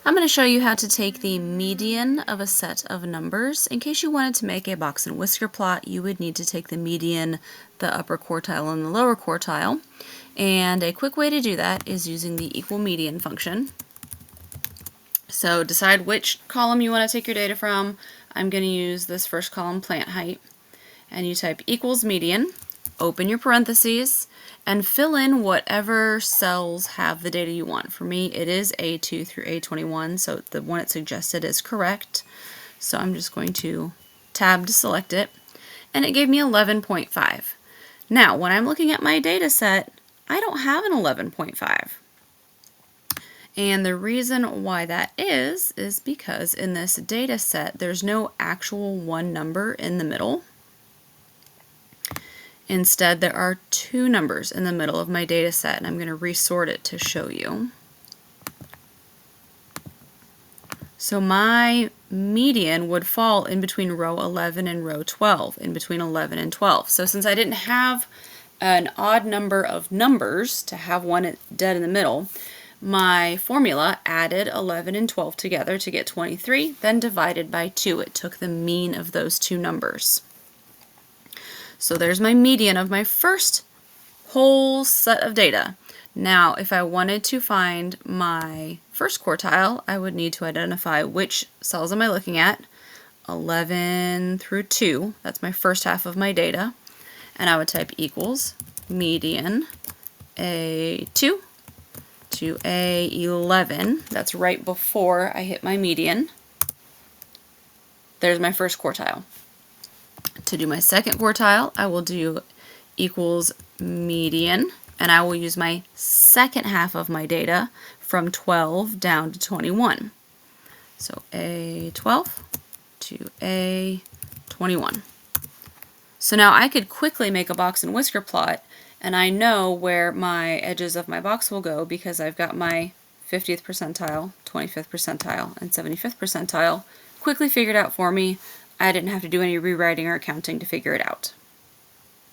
I'm going to show you how to take the median of a set of numbers. In case you wanted to make a box and whisker plot, you would need to take the median, the upper quartile, and the lower quartile. And a quick way to do that is using the equal median function. So decide which column you want to take your data from. I'm going to use this first column, plant height. And you type equals median, open your parentheses, and fill in whatever cells have the data you want. For me, it is A2 through A21, so the one it suggested is correct. So I'm just going to tab to select it, and it gave me 11.5. Now, when I'm looking at my data set, I don't have an 11.5. And the reason why that is because in this data set, there's no actual one number in the middle. Instead, there are two numbers in the middle of my data set, and I'm going to resort it to show you. So my median would fall in between row 11 and row 12, in between 11 and 12. So since I didn't have an odd number of numbers to have one dead in the middle, my formula added 11 and 12 together to get 23, then divided by 2. It took the mean of those two numbers. So there's my median of my first whole set of data. Now, if I wanted to find my first quartile, I would need to identify which cells am I looking at, 11 through 2, that's my first half of my data, and I would type equals median A2 to A11, that's right before I hit my median. There's my first quartile. To do my second quartile, I will do equals median, and I will use my second half of my data from 12 down to 21. So A12 to A21. So now I could quickly make a box and whisker plot, and I know where my edges of my box will go because I've got my 50th percentile, 25th percentile, and 75th percentile quickly figured out for me. I didn't have to do any rewriting or accounting to figure it out.